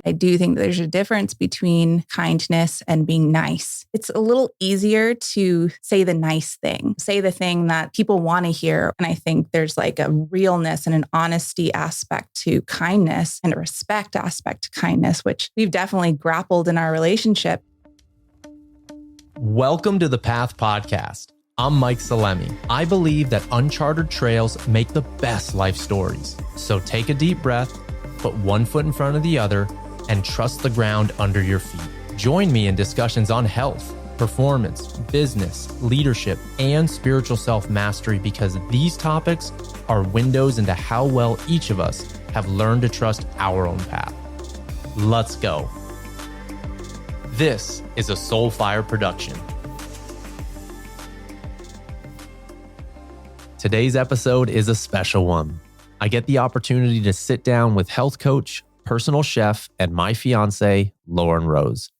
I do think there's a difference between kindness and being nice. It's a little easier to say the nice thing, say the thing that people want to hear. And I think there's like a realness and an honesty aspect to kindness and a respect aspect to kindness, which we've definitely grappled in our relationship. Welcome to the Path Podcast. I'm Mike Salemi. I believe that uncharted trails make the best life stories. So take a deep breath, put one foot in front of the other, and trust the ground under your feet. Join me in discussions on health, performance, business, leadership, and spiritual self-mastery because these topics are windows into how well each of us have learned to trust our own path. Let's go. This is a Soulfire production. Today's episode is a special one. I get the opportunity to sit down with health coach, personal chef, and my fiancee, Lauren Rose.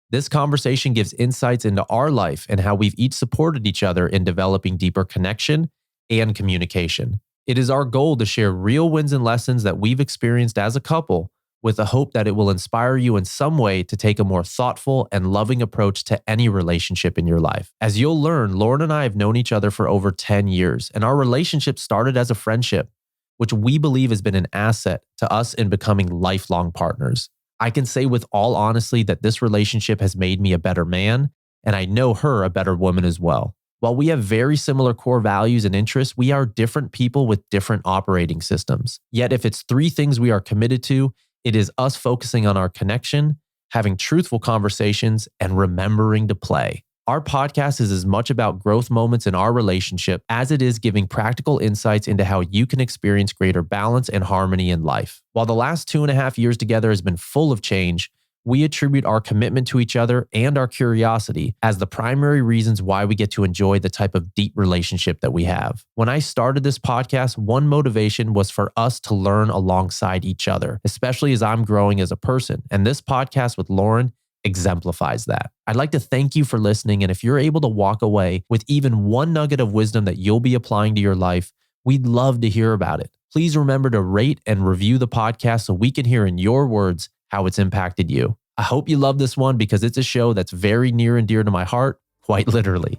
This conversation gives insights into our life and how we've each supported each other in developing deeper connection and communication. It is our goal to share real wins and lessons that we've experienced as a couple with the hope that it will inspire you in some way to take a more thoughtful and loving approach to any relationship in your life. As you'll learn, Lauren and I have known each other for over 10 years, and our relationship started as a friendship, which we believe has been an asset to us in becoming lifelong partners. I can say with all honesty that this relationship has made me a better man, and I know her a better woman as well. While we have very similar core values and interests, we are different people with different operating systems. Yet if it's three things we are committed to, it is us focusing on our connection, having truthful conversations, and remembering to play. Our podcast is as much about growth moments in our relationship as it is giving practical insights into how you can experience greater balance and harmony in life. While the last 2.5 years together has been full of change, we attribute our commitment to each other and our curiosity as the primary reasons why we get to enjoy the type of deep relationship that we have. When I started this podcast, one motivation was for us to learn alongside each other, especially as I'm growing as a person. And this podcast with Lauren exemplifies that. I'd like to thank you for listening. And if you're able to walk away with even one nugget of wisdom that you'll be applying to your life, we'd love to hear about it. Please remember to rate and review the podcast so we can hear in your words how it's impacted you. I hope you love this one because it's a show that's very near and dear to my heart, quite literally.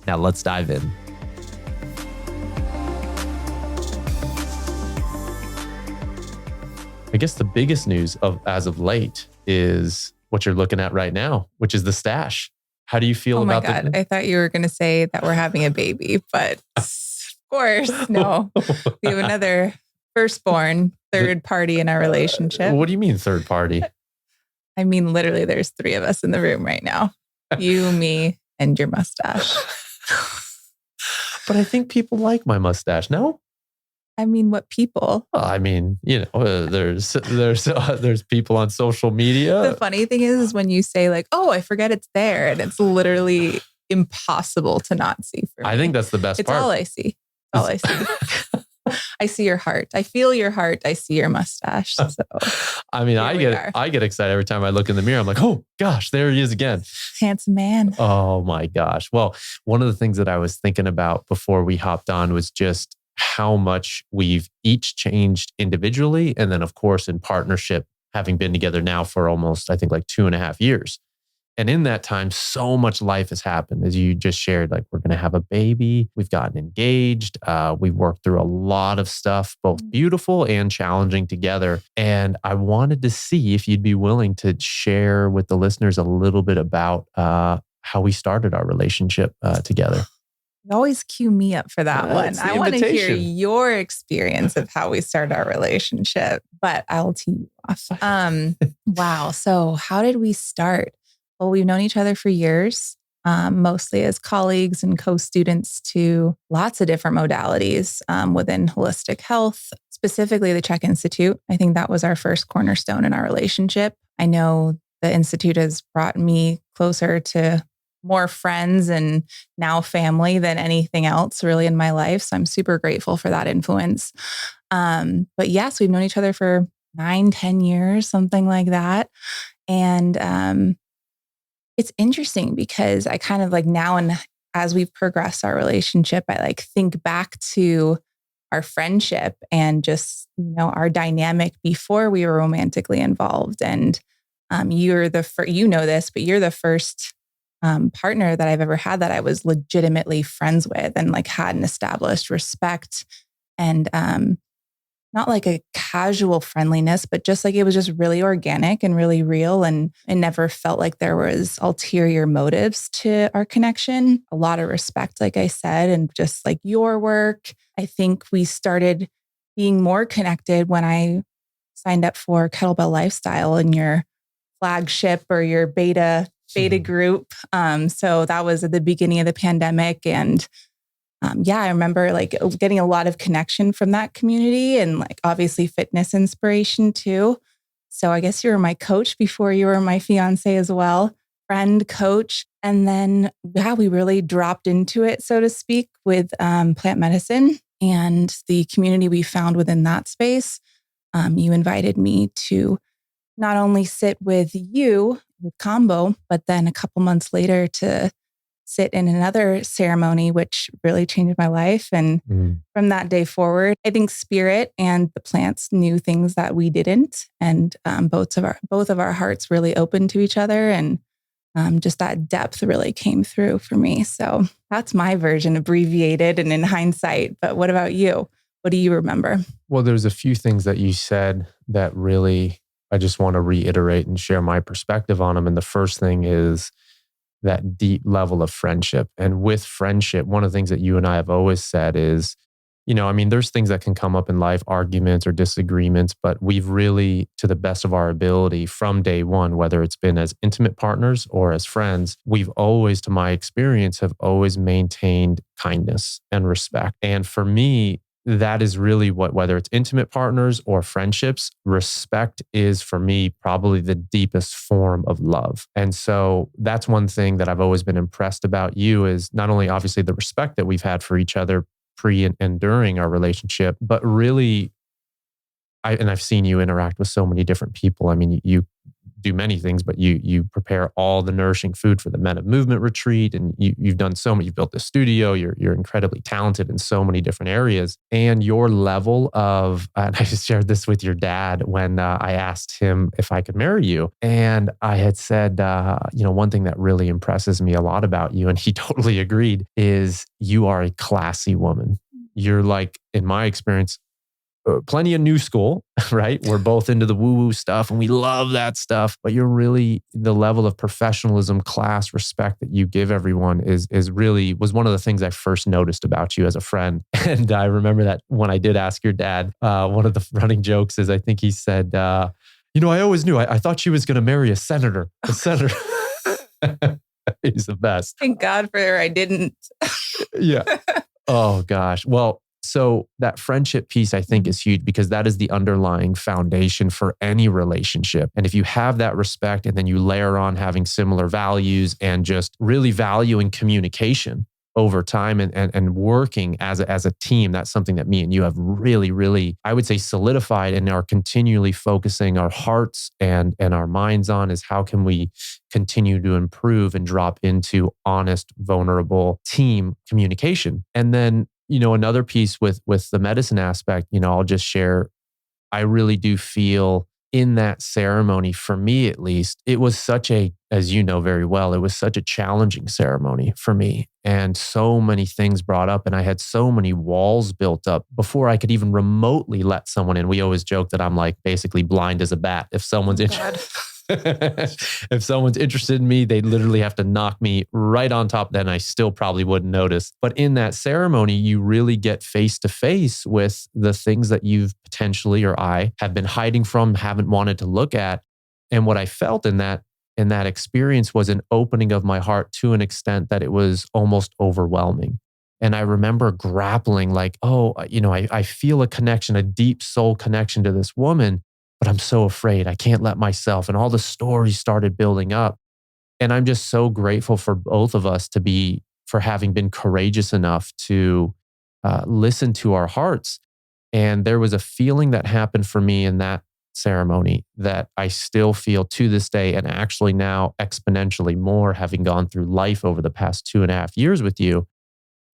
Now let's dive in. I guess the biggest news as of late is what you're looking at right now, which is the stash. How do you feel about that? Oh my God, I thought you were going to say that we're having a baby, but of course, no. We have another firstborn, third party in our relationship. What do you mean third party? I mean, literally there's three of us in the room right now. You, me, and your mustache. But I think people like my mustache, no? I mean, what people? Well, I mean, there's people on social media. The funny thing is when you say like, oh, I forget it's there. And it's literally impossible to not see for me. I think that's the best part. It's all I see. All I see. I see your heart. I feel your heart. I see your mustache. So I mean, I get excited every time I look in the mirror. I'm like, oh gosh, there he is again. Handsome man. Oh my gosh. Well, one of the things that I was thinking about before we hopped on was just how much we've each changed individually. And then of course, in partnership, having been together now for almost, I think like 2.5 years. And in that time, so much life has happened. As you just shared, like we're going to have a baby. We've gotten engaged. We've worked through a lot of stuff, both beautiful and challenging together. And I wanted to see if you'd be willing to share with the listeners a little bit about how we started our relationship together. You always cue me up for that one. I want to hear your experience of how we started our relationship, but I'll tee you off. Wow. So how did we start? Well, we've known each other for years, mostly as colleagues and co-students to lots of different modalities within holistic health, specifically the CHEK Institute. I think that was our first cornerstone in our relationship. I know the Institute has brought me closer to more friends and now family than anything else really in my life. So I'm super grateful for that influence. But yes, we've known each other for 9-10 years, something like that. And it's interesting because I kind of like now and as we've progressed our relationship, I like think back to our friendship and just, our dynamic before we were romantically involved. And you're the first, this, but you're the first partner that I've ever had that I was legitimately friends with and like had an established respect and not like a casual friendliness, but just like it was just really organic and really real. And it never felt like there was ulterior motives to our connection. A lot of respect, like I said, and just like your work. I think we started being more connected when I signed up for Kettlebell Lifestyle in your flagship or your beta group. So that was at the beginning of the pandemic. And I remember like getting a lot of connection from that community and like obviously fitness inspiration too. So I guess you were my coach before you were my fiance as well, friend, coach. And then, we really dropped into it, so to speak, with plant medicine and the community we found within that space. You invited me to not only sit with you with Combo, but then a couple months later to sit in another ceremony, which really changed my life. And from that day forward, I think spirit and the plants knew things that we didn't. And both of our hearts really opened to each other. And just that depth really came through for me. So that's my version, abbreviated and in hindsight. But what about you? What do you remember? Well, there's a few things that you said that really, I just want to reiterate and share my perspective on them. And the first thing is that deep level of friendship. And with friendship, one of the things that you and I have always said is, there's things that can come up in life, arguments or disagreements, but we've really, to the best of our ability from day one, whether it's been as intimate partners or as friends, we've always, to my experience, have always maintained kindness and respect. And for me, that is really what, whether it's intimate partners or friendships, respect is for me probably the deepest form of love. And so that's one thing that I've always been impressed about you is not only obviously the respect that we've had for each other pre and during our relationship, but really, I've seen you interact with so many different people. I mean, you do many things, but you prepare all the nourishing food for the Men of Movement retreat, and you've done so much. You've built this studio. You're incredibly talented in so many different areas, and your level of. And I just shared this with your dad when I asked him if I could marry you, and I had said, one thing that really impresses me a lot about you, and he totally agreed, is you are a classy woman. You're like, in my experience, plenty of new school, right? We're both into the woo-woo stuff and we love that stuff, but you're really, the level of professionalism, class, respect that you give everyone was one of the things I first noticed about you as a friend. And I remember that when I did ask your dad, one of the running jokes is I think he said, I always knew, I thought she was going to marry a senator. He's the best. Thank God for I didn't. Yeah. Oh gosh. Well, so that friendship piece, I think, is huge because that is the underlying foundation for any relationship. And if you have that respect and then you layer on having similar values and just really valuing communication over time and working as a team, that's something that me and you have really, really, I would say, solidified and are continually focusing our hearts and our minds on is how can we continue to improve and drop into honest, vulnerable team communication. And then another piece with the medicine aspect, I'll just share, I really do feel in that ceremony, for me at least, it was such a, as you know very well, it was such a challenging ceremony for me. And so many things brought up and I had so many walls built up before I could even remotely let someone in. We always joke that I'm like basically blind as a bat. If someone's If someone's interested in me, they literally have to knock me right on top. Then I still probably wouldn't notice. But in that ceremony, you really get face to face with the things that you've potentially, or I have been hiding from, haven't wanted to look at. And what I felt in that experience was an opening of my heart to an extent that it was almost overwhelming. And I remember grappling like, I feel a connection, a deep soul connection to this woman. But I'm so afraid. I can't let myself. And all the stories started building up. And I'm just so grateful for both of us for having been courageous enough to listen to our hearts. And there was a feeling that happened for me in that ceremony that I still feel to this day, and actually now exponentially more, having gone through life over the past 2.5 years with you,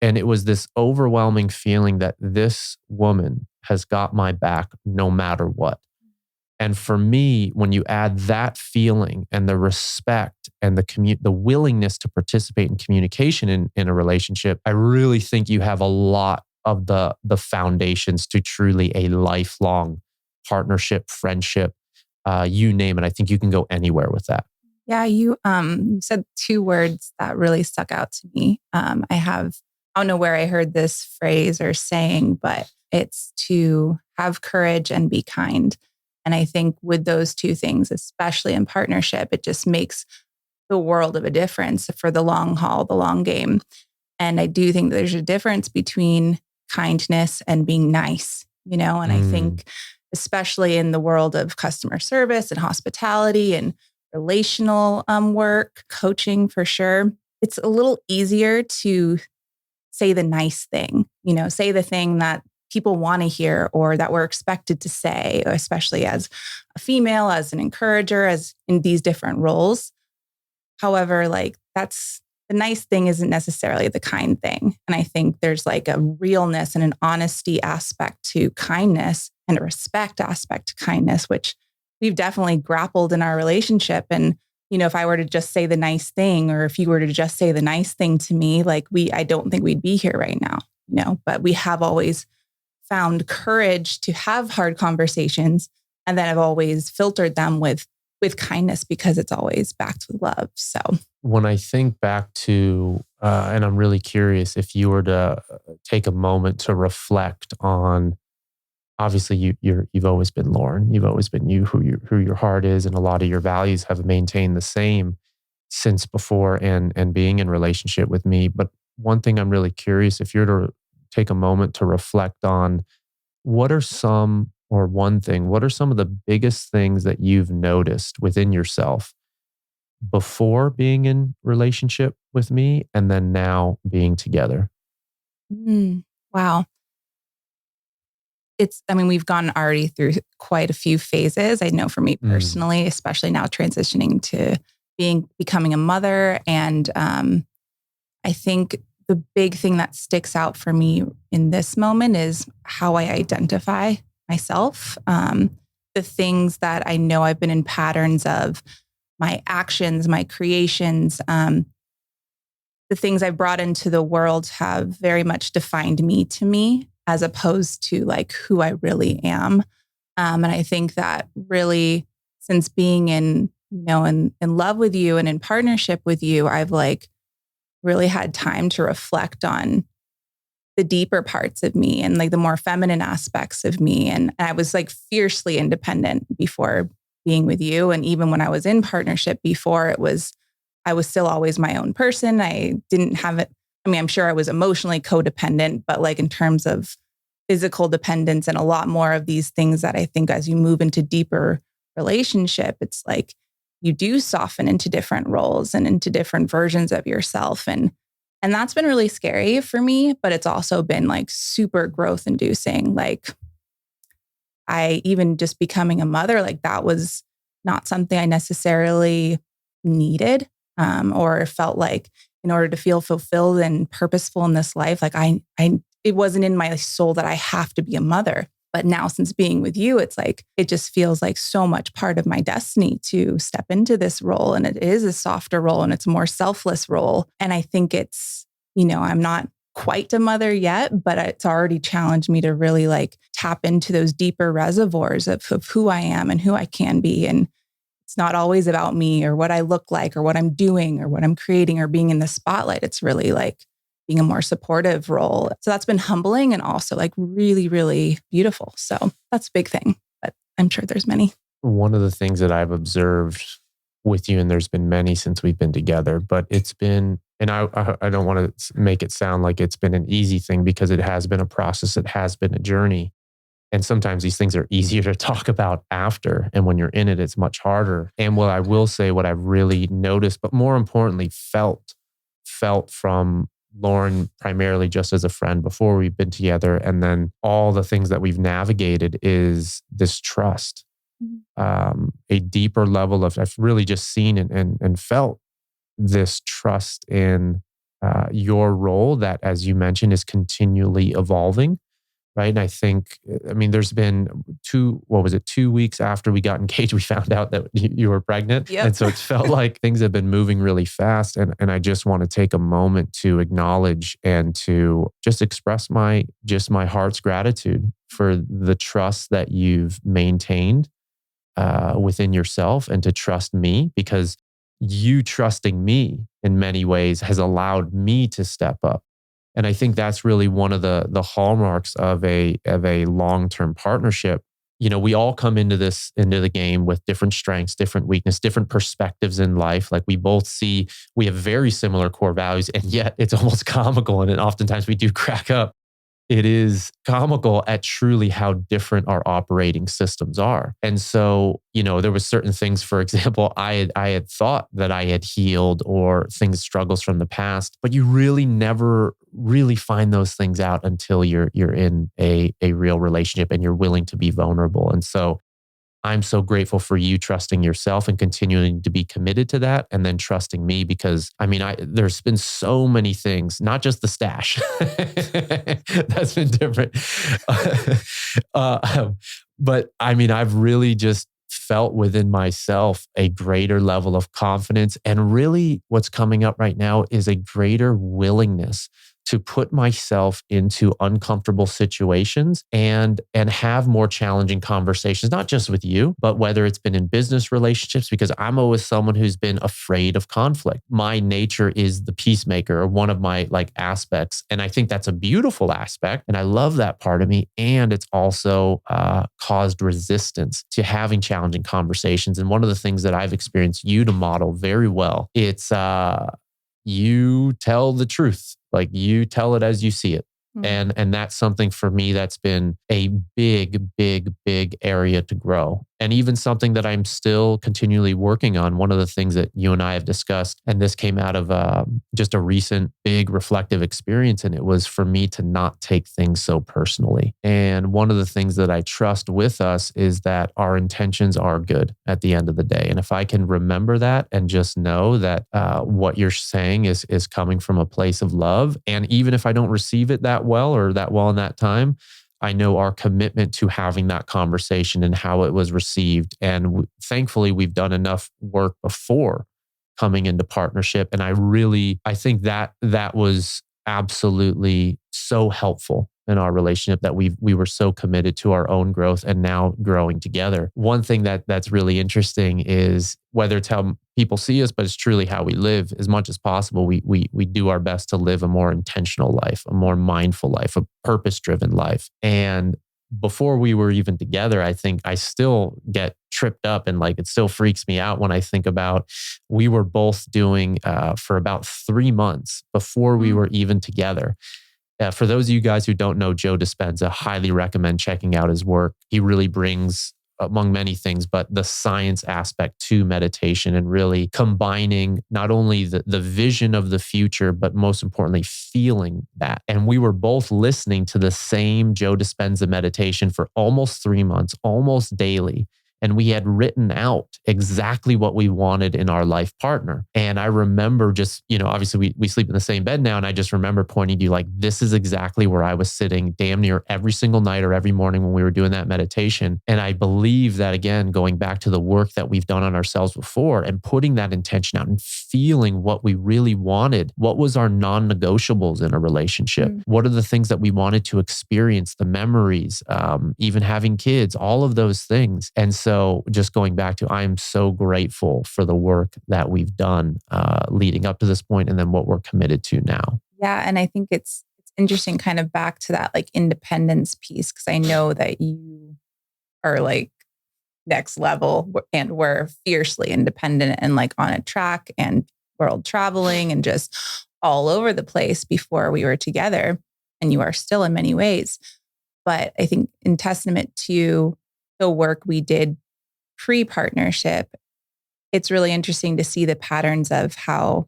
And it was this overwhelming feeling that this woman has got my back no matter what. And for me, when you add that feeling and the respect and the willingness to participate in communication in a relationship, I really think you have a lot of the foundations to truly a lifelong partnership, friendship, you name it. I think you can go anywhere with that. Yeah, you said two words that really stuck out to me. I don't know where I heard this phrase or saying, but it's to have courage and be kind. And I think with those two things, especially in partnership, it just makes the world of a difference for the long haul, the long game. And I do think there's a difference between kindness and being nice, and I think especially in the world of customer service and hospitality and relational work, coaching for sure, it's a little easier to say the nice thing, say the thing that people want to hear or that we're expected to say, especially as a female, as an encourager, as in these different roles. However, that's the nice thing isn't necessarily the kind thing. And I think there's a realness and an honesty aspect to kindness and a respect aspect to kindness, which we've definitely grappled in our relationship. And, if I were to just say the nice thing, or if you were to just say the nice thing to me, I don't think we'd be here right now, but we have always found courage to have hard conversations. And then I've always filtered them with kindness because it's always backed with love. So when I think back to, and I'm really curious if you were to take a moment to reflect on, obviously you've always been Lauren, you've always been you, who your heart is, and a lot of your values have maintained the same since before and being in relationship with me. But one thing I'm really curious, if you're to take a moment to reflect on, what are some of the biggest things that you've noticed within yourself before being in relationship with me and then now being together? Wow. We've gone already through quite a few phases. I know for me personally, especially now transitioning to becoming a mother. And I think the big thing that sticks out for me in this moment is how I identify myself. The things that I know I've been in patterns of, my actions, my creations, the things I've brought into the world have very much defined me to me, as opposed to who I really am. And I think that really, since being in love with you and in partnership with you, I've really had time to reflect on the deeper parts of me and the more feminine aspects of me. And I was fiercely independent before being with you. And even when I was in partnership before, I was still always my own person. I didn't have it. I'm sure I was emotionally codependent, but in terms of physical dependence and a lot more of these things that I think as you move into deeper relationship, it's you do soften into different roles and into different versions of yourself. And that's been really scary for me, but it's also been super growth inducing. I even just becoming a mother, that was not something I necessarily needed or felt in order to feel fulfilled and purposeful in this life. It wasn't in my soul that I have to be a mother. But now since being with you, it's it just feels so much part of my destiny to step into this role. And it is a softer role and it's a more selfless role. And I think it's, I'm not quite a mother yet, but it's already challenged me to really tap into those deeper reservoirs of who I am and who I can be. And it's not always about me or what I look like or what I'm doing or what I'm creating or being in the spotlight. It's really being a more supportive role. So that's been humbling and also really, really beautiful. So that's a big thing, but I'm sure there's many. One of the things that I've observed with you, and there's been many since we've been together, but it's been, and I don't want to make it sound like it's been an easy thing because it has been a process. It has been a journey. And sometimes these things are easier to talk about after. And when you're in it, it's much harder. And what I will say, what I've really noticed, but more importantly, felt from Lauren primarily just as a friend before we've been together. And then all the things that we've navigated is this trust, a deeper level of, I've really just seen and felt this trust in your role that, as you mentioned, is continually evolving. Right. And I think, there's been 2 weeks after we got engaged, we found out that you were pregnant. Yep. And so it's felt like things have been moving really fast. And I just want to take a moment to acknowledge and to just express my heart's gratitude for the trust that you've maintained within yourself, and to trust me, because you trusting me in many ways has allowed me to step up. And I think that's really one of the hallmarks of a long-term partnership. We all come into the game with different strengths, different weakness, different perspectives in life. Like we have very similar core values, and yet it's almost comical. And oftentimes we do crack up. It is comical at truly how different our operating systems are. And so, there was certain things, for example, I had thought that I had healed, or struggles from the past, but you really never really find those things out until you're in a real relationship and you're willing to be vulnerable. And so I'm so grateful for you trusting yourself and continuing to be committed to that, and then trusting me, because there's been so many things, not just the stash. That's been different. But I've really just felt within myself a greater level of confidence. And really what's coming up right now is a greater willingness to put myself into uncomfortable situations and have more challenging conversations, not just with you, but whether it's been in business relationships, because I'm always someone who's been afraid of conflict. My nature is the peacemaker, or one of my aspects. And I think that's a beautiful aspect. And I love that part of me. And it's also caused resistance to having challenging conversations. And one of the things that I've experienced you to model very well, it's you tell the truth. Like you tell it as you see it. Mm-hmm. And that's something for me that's been a big, big, big area to grow. And even something that I'm still continually working on. One of the things that you and I have discussed, and this came out of just a recent big reflective experience, and it was for me to not take things so personally. And one of the things that I trust with us is that our intentions are good at the end of the day. And if I can remember that and just know that what you're saying is coming from a place of love, and even if I don't receive it that well or that well in that time, I know our commitment to having that conversation and how it was received. And thankfully, we've done enough work before coming into partnership. And I think that was absolutely so helpful in our relationship, that we were so committed to our own growth and now growing together. One thing that's really interesting is whether it's how people see us, but it's truly how we live. As much as possible, we do our best to live a more intentional life, a more mindful life, a purpose-driven life. And before we were even together, I think I still get tripped up, and it still freaks me out when I think about, we were both doing for about 3 months before we were even together. For those of you guys who don't know Joe Dispenza, highly recommend checking out his work. He really brings, among many things, but the science aspect to meditation, and really combining not only the vision of the future, but most importantly, feeling that. And we were both listening to the same Joe Dispenza meditation for almost 3 months, almost daily. And we had written out exactly what we wanted in our life partner. And I remember just, obviously we sleep in the same bed now. And I just remember pointing to you this is exactly where I was sitting damn near every single night or every morning when we were doing that meditation. And I believe that, again, going back to the work that we've done on ourselves before and putting that intention out and feeling what we really wanted, what was our non-negotiables in a relationship? What are the things that we wanted to experience, the memories, even having kids, all of those things. And so just going back to, I'm so grateful for the work that we've done leading up to this point, and then what we're committed to now. Yeah. And I think it's interesting, kind of back to that independence piece, because I know that you are next level, and we're fiercely independent and on a track and world traveling and just all over the place before we were together. And you are still in many ways. But I think in testament to the work we did pre-partnership, it's really interesting to see the patterns of how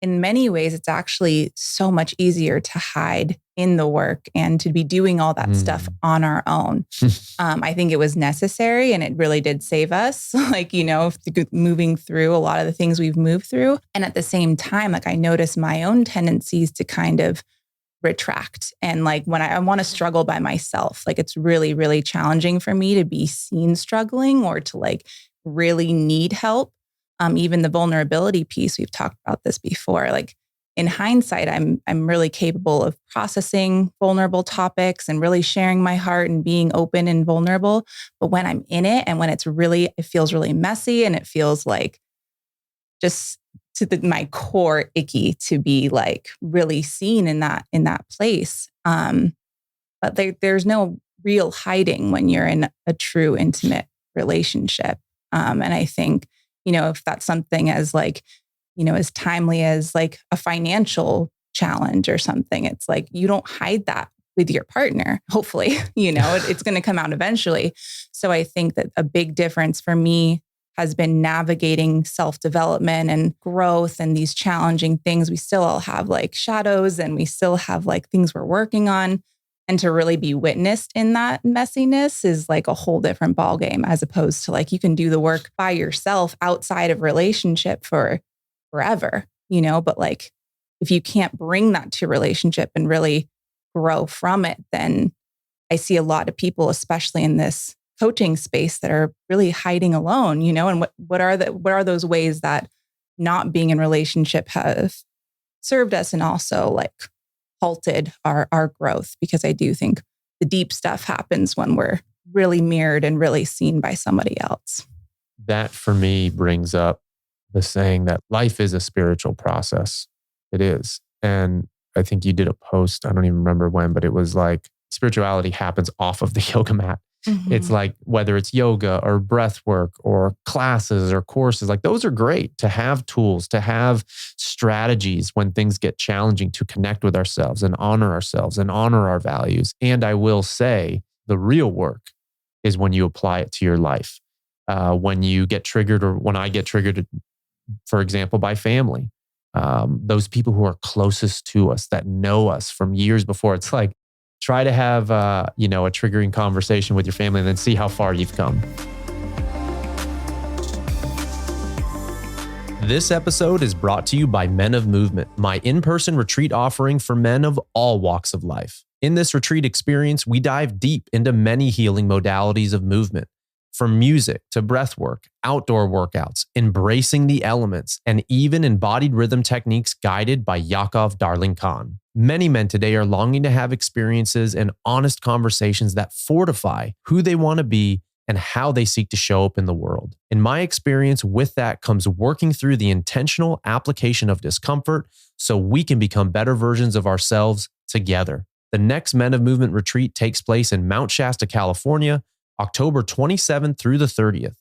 in many ways, it's actually so much easier to hide in the work and to be doing all that stuff on our own. I think it was necessary and it really did save us, like, moving through a lot of the things we've moved through. And at the same time, like I noticed my own tendencies to kind of retract. And like when I want to struggle by myself, like it's really, really challenging for me to be seen struggling or to like really need help. Even the vulnerability piece, we've talked about this before. Like in hindsight, I'm really capable of processing vulnerable topics and really sharing my heart and being open and vulnerable. But when I'm in it and when it feels really messy and it feels like just to my core icky to be like really seen in that place. But there's no real hiding when you're in a true intimate relationship. And I think, if that's something as like, as timely as like a financial challenge or something, it's like, you don't hide that with your partner. Hopefully, it's going to come out eventually. So I think that a big difference for me has been navigating self-development and growth and these challenging things. We still all have like shadows and we still have like things we're working on. And to really be witnessed in that messiness is like a whole different ballgame, as opposed to like you can do the work by yourself outside of relationship for forever, but like if you can't bring that to relationship and really grow from it, then I see a lot of people, especially in this coaching space, that are really hiding alone, and what are those ways that not being in relationship have served us and also like halted our growth, because I do think the deep stuff happens when we're really mirrored and really seen by somebody else. That for me brings up the saying that life is a spiritual process. It is. And I think you did a post, I don't even remember when, but it was like spirituality happens off of the yoga mat. Mm-hmm. It's like whether it's yoga or breath work or classes or courses, like those are great to have tools, to have strategies when things get challenging to connect with ourselves and honor our values. And I will say the real work is when you apply it to your life. When you get triggered, or when I get triggered, for example, by family, those people who are closest to us that know us from years before, it's like, try to have a triggering conversation with your family and then see how far you've come. This episode is brought to you by Men of Movement, my in-person retreat offering for men of all walks of life. In this retreat experience, we dive deep into many healing modalities of movement, from music to breath work, outdoor workouts, embracing the elements, and even embodied rhythm techniques guided by Yakov Darling Khan. Many men today are longing to have experiences and honest conversations that fortify who they want to be and how they seek to show up in the world. In my experience, with that comes working through the intentional application of discomfort so we can become better versions of ourselves together. The next Men of Movement retreat takes place in Mount Shasta, California, October 27th through the 30th.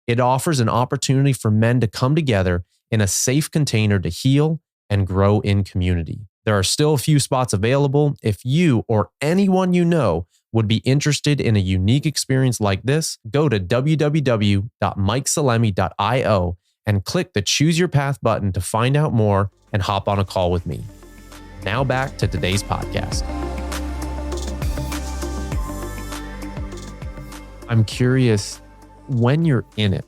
It offers an opportunity for men to come together in a safe container to heal and grow in community. There are still a few spots available. If you or anyone you know would be interested in a unique experience like this, go to www.mikesalemi.io and click the Choose Your Path button to find out more and hop on a call with me. Now back to today's podcast. I'm curious, when you're in it,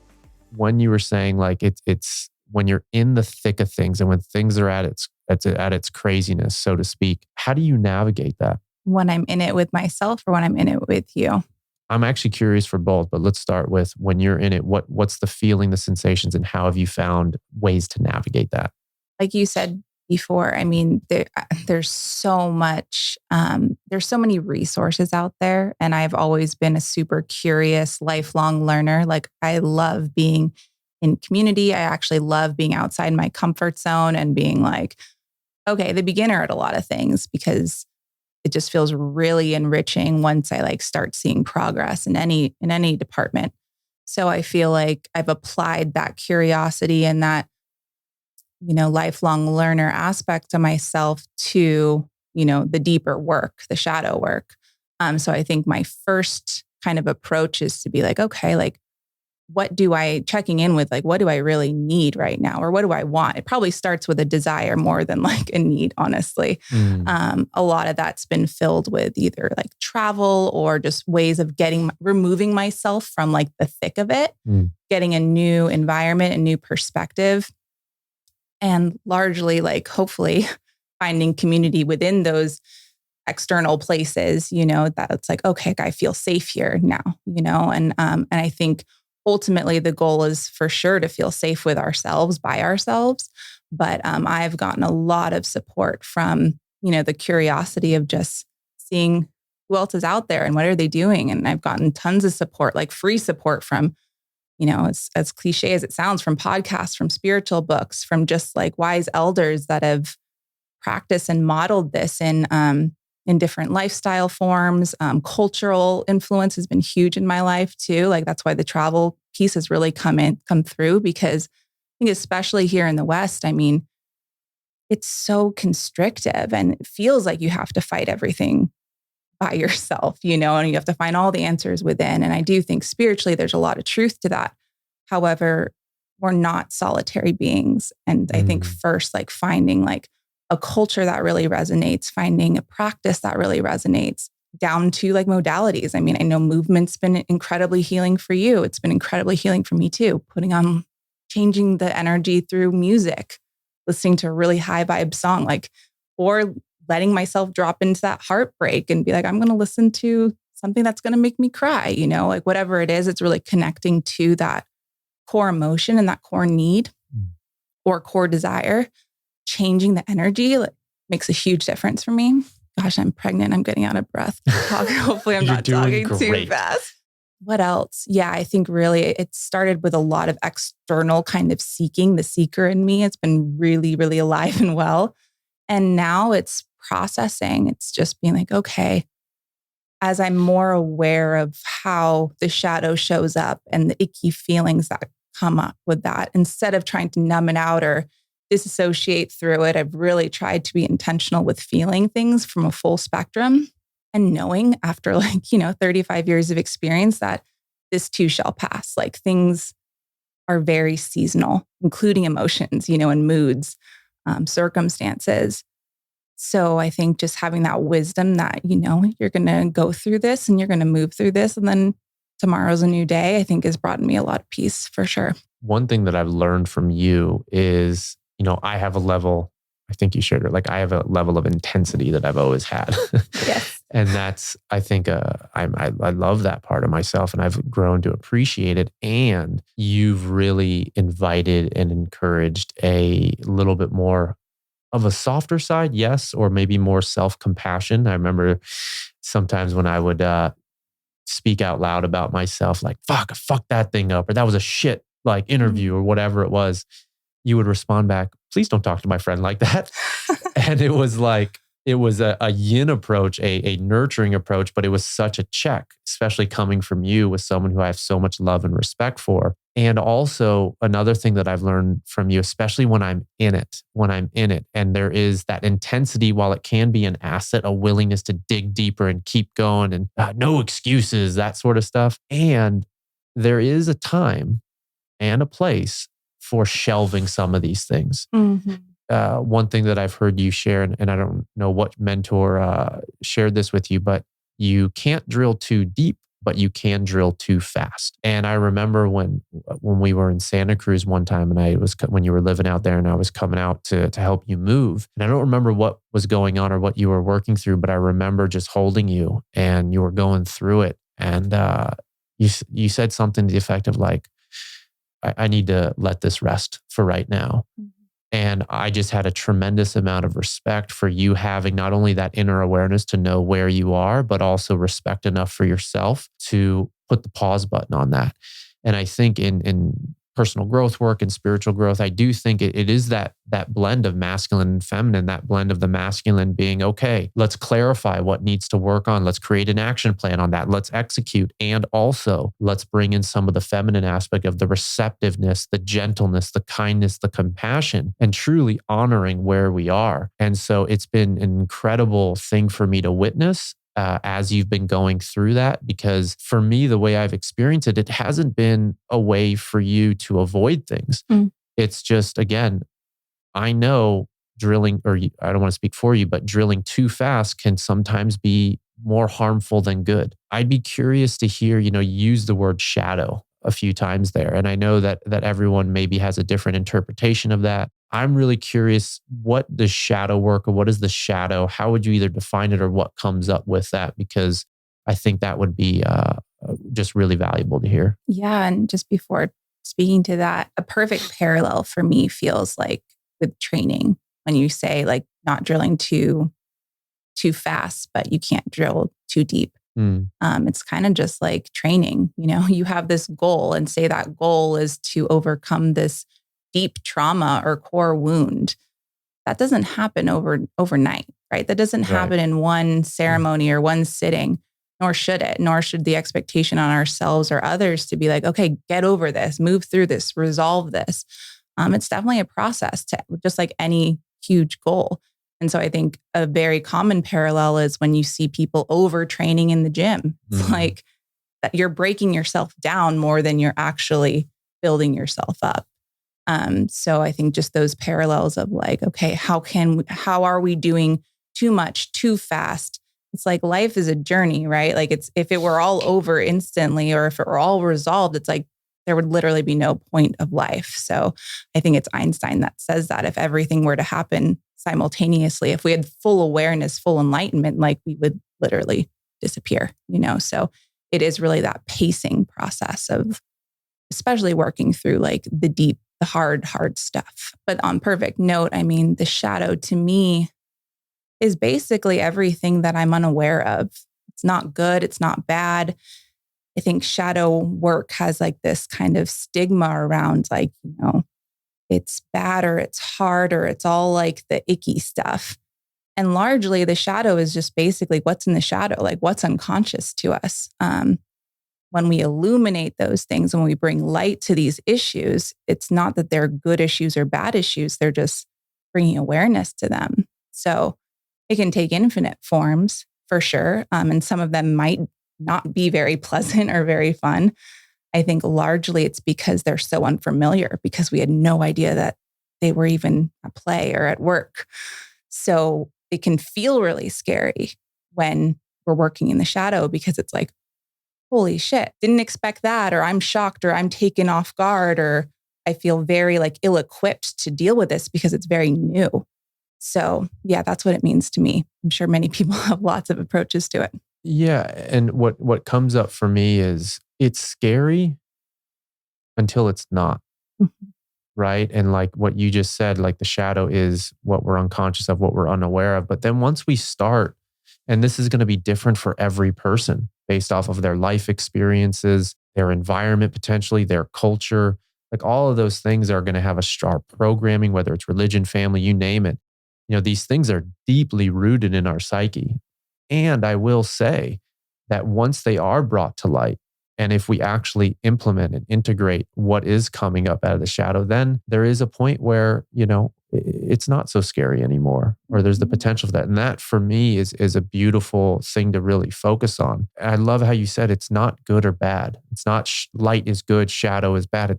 when you were saying like it's when you're in the thick of things and when things are at its craziness, so to speak, how do you navigate that? When I'm in it with myself or when I'm in it with you? I'm actually curious for both, but let's start with when you're in it, what's the feeling, the sensations, and how have you found ways to navigate that? Like you said before, I mean, there's so much, there's so many resources out there. And I've always been a super curious, lifelong learner. Like I love being in community. I actually love being outside my comfort zone and being like, okay, the beginner at a lot of things, because it just feels really enriching once I like start seeing progress in any department. So I feel like I've applied that curiosity and that, lifelong learner aspect to myself to, the deeper work, the shadow work. So I think my first kind of approach is to be like, okay, like checking in with like, what do I really need right now? Or what do I want? It probably starts with a desire more than like a need, honestly. A lot of that's been filled with either like travel or just ways of removing myself from like the thick of it, getting a new environment, a new perspective, and largely like hopefully finding community within those external places, that it's like, okay, I feel safe here now, and I think ultimately the goal is for sure to feel safe with ourselves, by ourselves. But I've gotten a lot of support from, the curiosity of just seeing who else is out there and what are they doing. And I've gotten tons of support, like free support from, as cliche as it sounds, from podcasts, from spiritual books, from just like wise elders that have practiced and modeled this in different lifestyle forms. Cultural influence has been huge in my life too. Like that's why the travel piece has really come through, because I think especially here in the West, I mean, it's so constrictive and it feels like you have to fight everything by yourself, and you have to find all the answers within. And I do think spiritually, there's a lot of truth to that. However, we're not solitary beings. And I think first, like finding like a culture that really resonates, finding a practice that really resonates, down to like modalities. I mean, I know movement's been incredibly healing for you. It's been incredibly healing for me too. Changing the energy through music, listening to a really high vibe song, or letting myself drop into that heartbreak and be like, I'm going to listen to something that's going to make me cry, like whatever it is, it's really connecting to that core emotion and that core need or core desire. Changing the energy makes a huge difference for me. Gosh, I'm pregnant. I'm getting out of breath. Hopefully I'm not talking too fast. What else? Yeah, I think really it started with a lot of external kind of seeking, the seeker in me. It's been really, really alive and well. And now it's processing. It's just being like, okay, as I'm more aware of how the shadow shows up and the icky feelings that come up with that, instead of trying to numb it out or disassociate through it, I've really tried to be intentional with feeling things from a full spectrum and knowing after 35 years of experience that this too shall pass. Like things are very seasonal, including emotions, and moods, circumstances. So I think just having that wisdom that, you're going to go through this and you're going to move through this and then tomorrow's a new day, I think has brought me a lot of peace for sure. One thing that I've learned from you is, I have a level, I think you shared it, like I have a level of intensity that I've always had. Yes. And that's, I think, I love that part of myself and I've grown to appreciate it. And you've really invited and encouraged a little bit more of a softer side, yes, or maybe more self-compassion. I remember sometimes when I would speak out loud about myself, like, I fucked that thing up, or that was a shit like interview or whatever it was. You would respond back, please don't talk to my friend like that. And it was a yin approach, a nurturing approach, but it was such a check, especially coming from you with someone who I have so much love and respect for. And also another thing that I've learned from you, especially when I'm in it, and there is that intensity, while it can be an asset, a willingness to dig deeper and keep going and no excuses, that sort of stuff. And there is a time and a place for shelving some of these things. One thing that I've heard you share, and I don't know what mentor shared this with you, but you can't drill too deep, but you can drill too fast. And I remember when we were in Santa Cruz one time, and when you were living out there, and I was coming out to help you move. And I don't remember what was going on or what you were working through, but I remember just holding you, and you were going through it, and you said something to the effect of like, I need to let this rest for right now. And I just had a tremendous amount of respect for you having not only that inner awareness to know where you are, but also respect enough for yourself to put the pause button on that. And I think in personal growth work and spiritual growth, I do think it is that blend of masculine and feminine, that blend of the masculine being, okay, let's clarify what needs to work on. Let's create an action plan on that. Let's execute. And also let's bring in some of the feminine aspect of the receptiveness, the gentleness, the kindness, the compassion, and truly honoring where we are. And so it's been an incredible thing for me to witness. as you've been going through that? Because for me, the way I've experienced it, it hasn't been a way for you to avoid things. It's just, again, I know drilling, or I don't want to speak for you, but drilling too fast can sometimes be more harmful than good. I'd be curious to hear, you use the word shadow a few times there. And I know that everyone maybe has a different interpretation of that. I'm really curious, what does shadow work, or what is the shadow? How would you either define it or what comes up with that? Because I think that would be just really valuable to hear. Yeah. And just before speaking to that, a perfect parallel for me feels like with training, when you say like not drilling too fast, but you can't drill too deep. It's kind of just like training. You have this goal, and say that goal is to overcome this deep trauma or core wound. That doesn't happen overnight, right? That doesn't happen in one ceremony or one sitting, nor should it, nor should the expectation on ourselves or others to be like, okay, get over this, move through this, resolve this. It's definitely a process, just like any huge goal. And so I think a very common parallel is when you see people overtraining in the gym. It's like that you're breaking yourself down more than you're actually building yourself up. So I think just those parallels of like, okay, how are we doing too much, too fast? It's like life is a journey, right? Like if it were all over instantly, or if it were all resolved, it's like there would literally be no point of life. So I think it's Einstein that says that if everything were to happen simultaneously, if we had full awareness, full enlightenment, like we would literally disappear, So it is really that pacing process of especially working through like the deep, the hard stuff. But on perfect note, I mean, the shadow to me is basically everything that I'm unaware of. It's not good. It's not bad. I think shadow work has like this kind of stigma around like, it's bad or it's hard or it's all like the icky stuff. And largely the shadow is just basically what's in the shadow, like what's unconscious to us. When we illuminate those things, when we bring light to these issues, it's not that they're good issues or bad issues. They're just bringing awareness to them. So it can take infinite forms for sure. And some of them might not be very pleasant or very fun. I think largely it's because they're so unfamiliar, because we had no idea that they were even at play or at work. So it can feel really scary when we're working in the shadow, because it's like, holy shit, didn't expect that, or I'm shocked, or I'm taken off guard, or I feel very like ill-equipped to deal with this because it's very new. So yeah, that's what it means to me. I'm sure many people have lots of approaches to it. Yeah. And what comes up for me is it's scary until it's not. Right. And like what you just said, like the shadow is what we're unconscious of, what we're unaware of. But then once we start, and this is going to be different for every person based off of their life experiences, their environment, potentially their culture, like all of those things are going to have a sharp programming, whether it's religion, family, you name it. These things are deeply rooted in our psyche. And I will say that once they are brought to light, and if we actually implement and integrate what is coming up out of the shadow, then there is a point where, it's not so scary anymore, or there's the potential for that. And that for me is a beautiful thing to really focus on. And I love how you said it's not good or bad. It's not light is good, shadow is bad.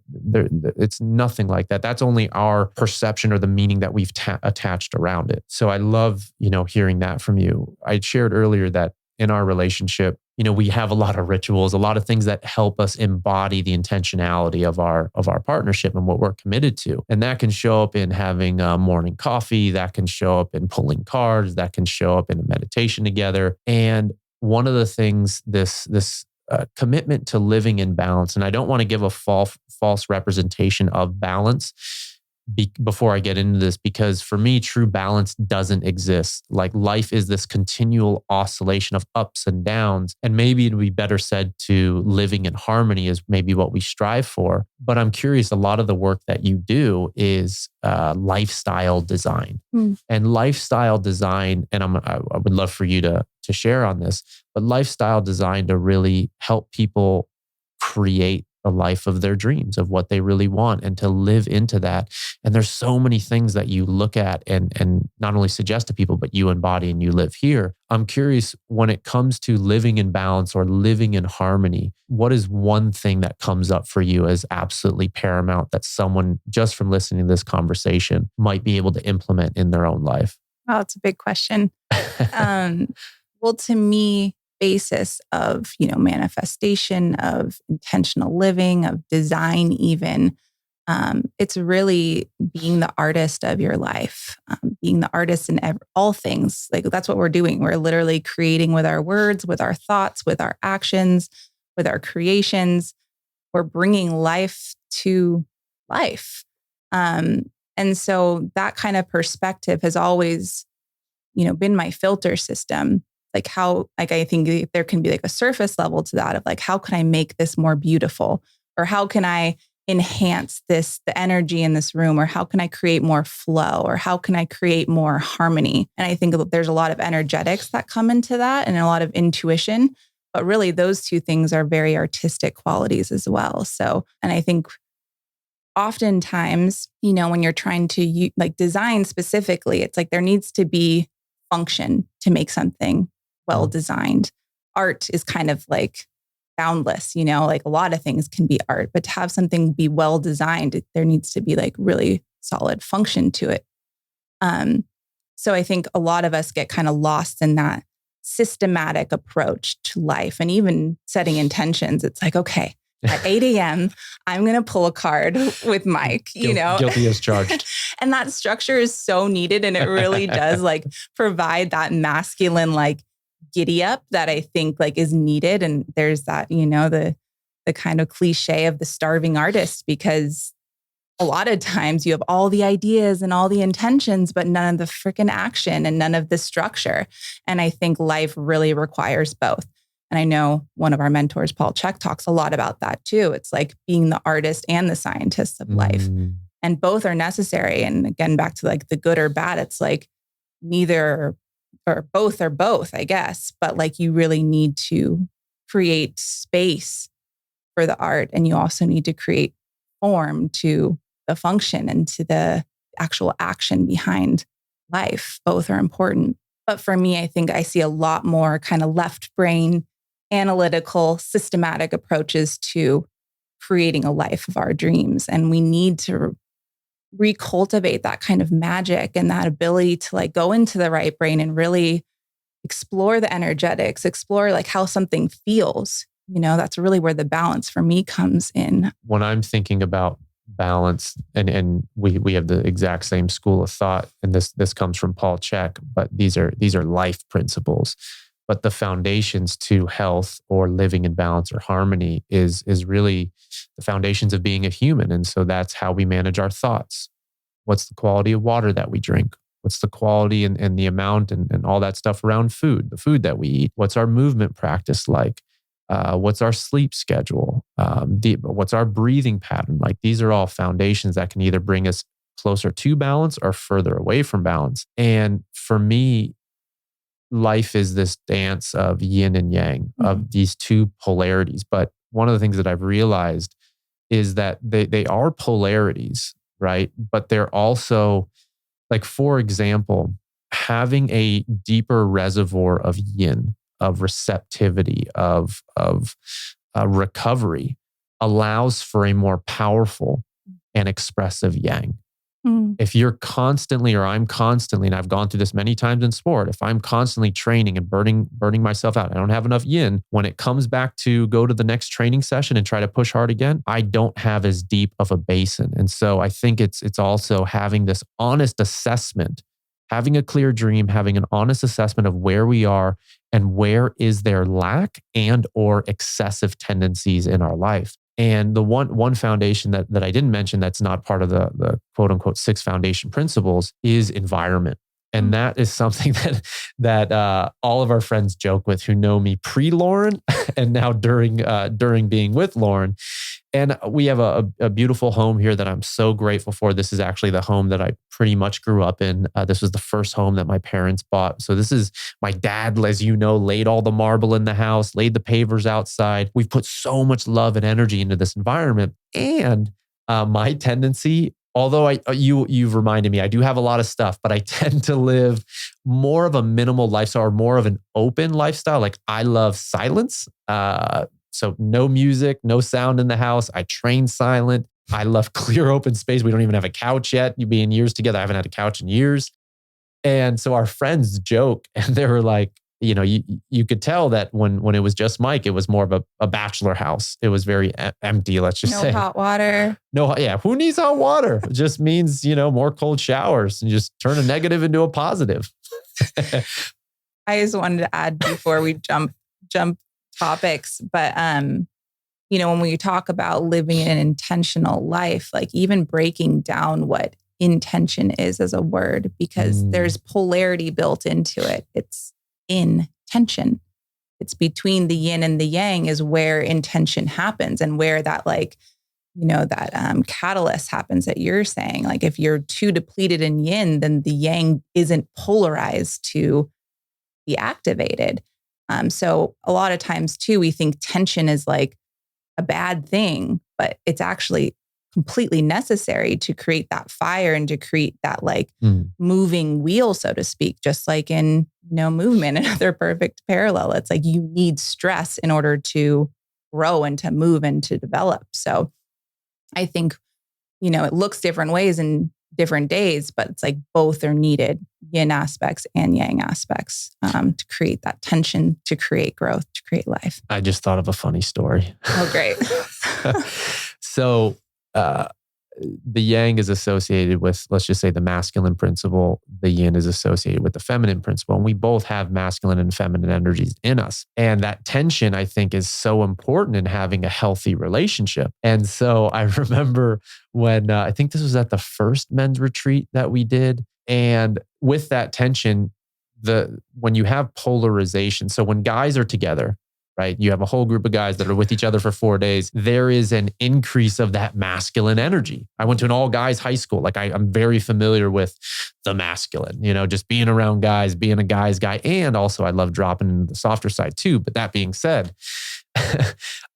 It's nothing like that. That's only our perception or the meaning that we've attached around it. So I love, hearing that from you. I shared earlier that in our relationship, we have a lot of rituals, a lot of things that help us embody the intentionality of our partnership and what we're committed to. And that can show up in having morning coffee, that can show up in pulling cards, that can show up in a meditation together. And one of the things, this commitment to living in balance, and I don't want to give a false representation of balance before I get into this, because for me, true balance doesn't exist. Like life is this continual oscillation of ups and downs. And maybe it'd be better said to living in harmony is maybe what we strive for. But I'm curious, a lot of the work that you do is lifestyle design. And lifestyle design, and I would love for you to share on this, but lifestyle design to really help people create the life of their dreams, of what they really want, and to live into that. And there's so many things that you look at and not only suggest to people, but you embody and you live here. I'm curious, when it comes to living in balance or living in harmony, what is one thing that comes up for you as absolutely paramount that someone just from listening to this conversation might be able to implement in their own life? Well, it's a big question. Well, to me, basis of, manifestation, of intentional living, of design even, it's really being the artist of your life, being the artist in all things. Like that's what we're doing. We're literally creating with our words, with our thoughts, with our actions, with our creations. We're bringing life to life. And so that kind of perspective has always, been my filter system. Like I think there can be like a surface level to that of like, how can I make this more beautiful? Or how can I enhance the energy in this room? Or how can I create more flow? Or how can I create more harmony? And I think there's a lot of energetics that come into that and a lot of intuition, but really those two things are very artistic qualities as well. So, and I think oftentimes, when you're trying to design specifically, it's like there needs to be function to make something well designed. Art is kind of like boundless, like a lot of things can be art, but to have something be well designed, there needs to be like really solid function to it. So I think a lot of us get kind of lost in that systematic approach to life and even setting intentions. It's like, okay, at 8 a.m., I'm going to pull a card with Mike, Guilty as charged. And that structure is so needed. And it really does provide that masculine, giddy up that I think is needed. And there's that, the kind of cliche of the starving artist, because a lot of times you have all the ideas and all the intentions, but none of the freaking action and none of the structure. And I think life really requires both. And I know one of our mentors, Paul Chek, talks a lot about that too. It's like being the artist and the scientist of life. And both are necessary. And again, back to the good or bad, it's neither or both are both, I guess. But you really need to create space for the art. And you also need to create form to the function and to the actual action behind life. Both are important. But for me, I think I see a lot more kind of left brain, analytical, systematic approaches to creating a life of our dreams. And we need to recultivate that kind of magic and that ability to go into the right brain and really explore the energetics, explore how something feels. That's really where the balance for me comes in. When I'm thinking about balance, and we have the exact same school of thought, and this comes from Paul Chek, but these are life principles. But the foundations to health or living in balance or harmony is really the foundations of being a human. And so that's how we manage our thoughts. What's the quality of water that we drink? What's the quality and the amount and all that stuff around food, the food that we eat? What's our movement practice like? What's our sleep schedule? What's our breathing pattern like? These are all foundations that can either bring us closer to balance or further away from balance. And for me, life is this dance of yin and yang, of these two polarities. But one of the things that I've realized is that they are polarities, right? But they're also, for example, having a deeper reservoir of yin, of receptivity, of recovery, allows for a more powerful and expressive yang. If you're constantly, or I'm constantly, and I've gone through this many times in sport, if I'm constantly training and burning myself out, I don't have enough yin. When it comes back to go to the next training session and try to push hard again, I don't have as deep of a basin. And so I think it's also having this honest assessment, having a clear dream, having an honest assessment of where we are and where is there lack and or excessive tendencies in our life. And the one foundation that I didn't mention that's not part of the quote unquote 6 foundation principles is environment. And that is something that all of our friends joke with who know me pre-Lauren and now during being with Lauren. And we have a beautiful home here that I'm so grateful for. This is actually the home that I pretty much grew up in. This was the first home that my parents bought. So this is my dad, as you know, laid all the marble in the house, laid the pavers outside. We've put so much love and energy into this environment. And my tendency, although you've reminded me, I do have a lot of stuff, but I tend to live more of a minimal lifestyle or more of an open lifestyle. Like I love silence. So no music, no sound in the house. I train silent. I love clear open space. We don't even have a couch yet. You being years together, I haven't had a couch in years. And so our friends joke and they were like, you could tell that when it was just Mike, it was more of a bachelor house. It was very empty, let's just say. No hot water. Yeah. Who needs hot water? It just means, more cold showers and just turn a negative into a positive. I just wanted to add before we jump topics, but when we talk about living an intentional life, like even breaking down what intention is as a word, because there's polarity built into it. It's in tension. It's between the yin and the yang is where intention happens and where that catalyst happens that you're saying. Like if you're too depleted in yin, then the yang isn't polarized to be activated. So a lot of times too, we think tension is like a bad thing, but it's actually completely necessary to create that fire and to create that moving wheel, so to speak, just like in, movement, another perfect parallel. It's like you need stress in order to grow and to move and to develop. So I think, it looks different ways in different days, but it's like both are needed, yin aspects and yang aspects, to create that tension, to create growth, to create life. I just thought of a funny story. Oh, great. So the yang is associated with, let's just say, the masculine principle. The yin is associated with the feminine principle. And we both have masculine and feminine energies in us. And that tension, I think, is so important in having a healthy relationship. And so I remember when, I think this was at the first men's retreat that we did. And with that tension, when you have polarization, so when guys are together, right? You have a whole group of guys that are with each other for 4 days. There is an increase of that masculine energy. I went to an all guys high school. Like I'm very familiar with the masculine, just being around guys, being a guy's guy. And also I love dropping into the softer side too. But that being said,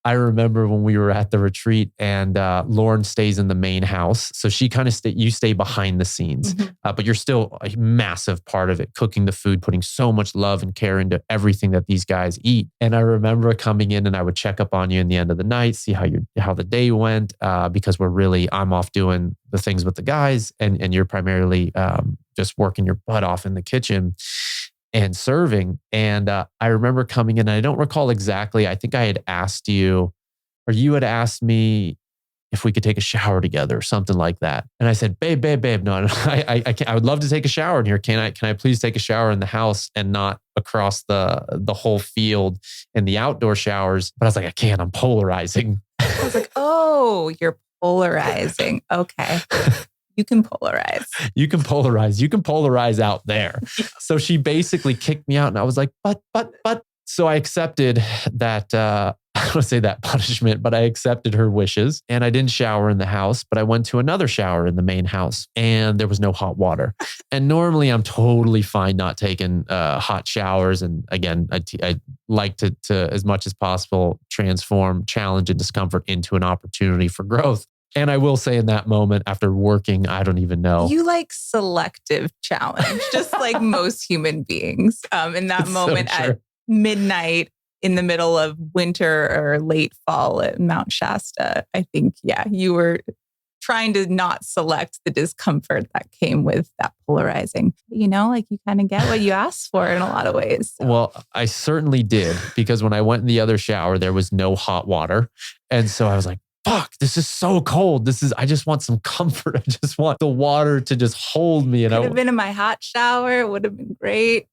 I remember when we were at the retreat and Lauren stays in the main house. So she kind of you stay behind the scenes, but you're still a massive part of it, cooking the food, putting so much love and care into everything that these guys eat. And I remember coming in and I would check up on you in the end of the night, see how the day went, because I'm off doing the things with the guys and you're primarily just working your butt off in the kitchen and serving. And I remember coming in, and I don't recall exactly. I think I had asked you, or you had asked me if we could take a shower together or something like that. And I said, babe, no, I can't. I would love to take a shower in here. Can I please take a shower in the house and not across the whole field in the outdoor showers? But I was like, I can't. I'm polarizing. I was like, oh, you're polarizing. Okay. You can polarize. You can polarize out there. So she basically kicked me out and I was like, but. So I accepted that, I don't want to say that punishment, but I accepted her wishes and I didn't shower in the house, but I went to another shower in the main house and there was no hot water. And normally I'm totally fine not taking hot showers. And again, I like to, as much as possible, transform challenge and discomfort into an opportunity for growth. And I will say in that moment after working, I don't even know. You like selective challenge, just like most human beings. In that moment at midnight in the middle of winter or late fall at Mount Shasta, I think, you were trying to not select the discomfort that came with that polarizing. You kind of get what you asked for in a lot of ways. So. Well, I certainly did, because when I went in the other shower, there was no hot water. And so I was like, fuck, this is so cold. I just want some comfort. I just want the water to just hold me. And I would have been in my hot shower. It would have been great.